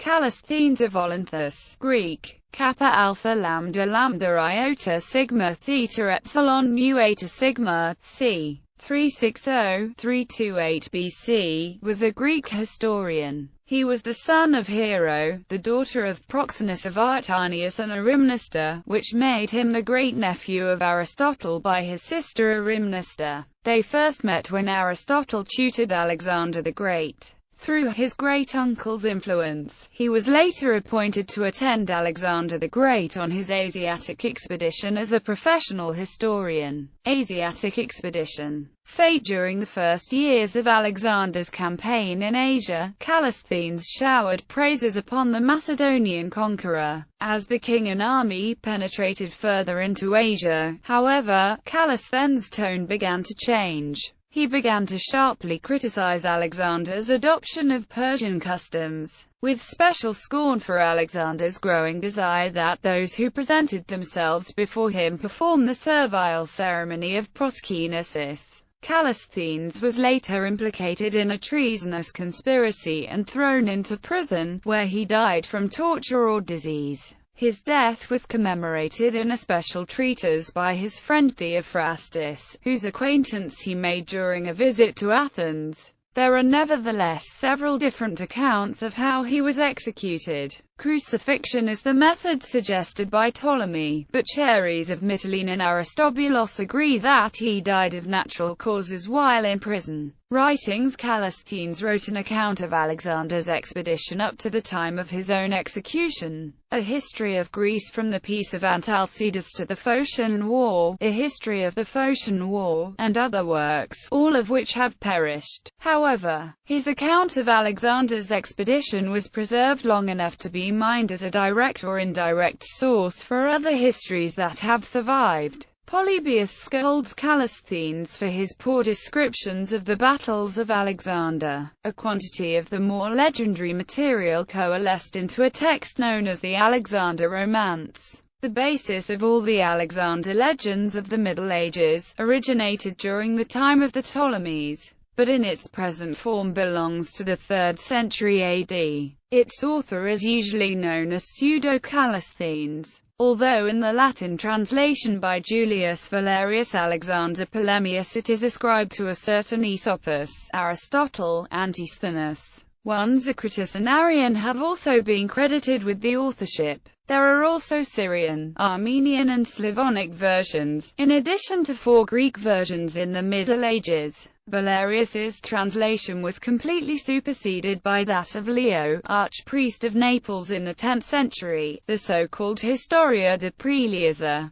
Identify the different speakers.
Speaker 1: Callisthenes of Olynthus, Greek, kappa alpha lambda lambda iota sigma theta epsilon mu eta sigma, c. 360–328 BC, was a Greek historian. He was the son of Hero, the daughter of Proxenus of Artanius and Erimnista, which made him the great-nephew of Aristotle by his sister Erimnista. They first met when Aristotle tutored Alexander the Great. Through his great-uncle's influence, he was later appointed to attend Alexander the Great on his Asiatic expedition as a professional historian. Asiatic expedition. Fate. During the first years of Alexander's campaign in Asia, Callisthenes showered praises upon the Macedonian conqueror. As the king and army penetrated further into Asia, however, Callisthenes' tone began to change. He began to sharply criticize Alexander's adoption of Persian customs, with special scorn for Alexander's growing desire that those who presented themselves before him perform the servile ceremony of proskynesis. Callisthenes was later implicated in a treasonous conspiracy and thrown into prison, where he died from torture or disease. His death was commemorated in a special treatise by his friend Theophrastus, whose acquaintance he made during a visit to Athens. There are nevertheless several different accounts of how he was executed. Crucifixion is the method suggested by Ptolemy, but Chares of Mytilene and Aristobulus agree that he died of natural causes while in prison. Writings. Callisthenes wrote an account of Alexander's expedition up to the time of his own execution, a history of Greece from the Peace of Antalcidas to the Phocian War, a history of the Phocian War, and other works, all of which have perished. However, his account of Alexander's expedition was preserved long enough to be mined as a direct or indirect source for other histories that have survived. Polybius scolds Callisthenes for his poor descriptions of the battles of Alexander. A quantity of the more legendary material coalesced into a text known as the Alexander Romance. The basis of all the Alexander legends of the Middle Ages originated during the time of the Ptolemies, but in its present form belongs to the 3rd century AD. Its author is usually known as Pseudo-Callisthenes, although in the Latin translation by Julius Valerius Alexander Polemius it is ascribed to a certain Aesopus. Aristotle, Antisthenes, Zacritus and Arrian have also been credited with the authorship. There are also Syrian, Armenian and Slavonic versions, in addition to 4 Greek versions in the Middle Ages. Valerius's translation was completely superseded by that of Leo, archpriest of Naples in the 10th century, the so-called Historia de Prelieser.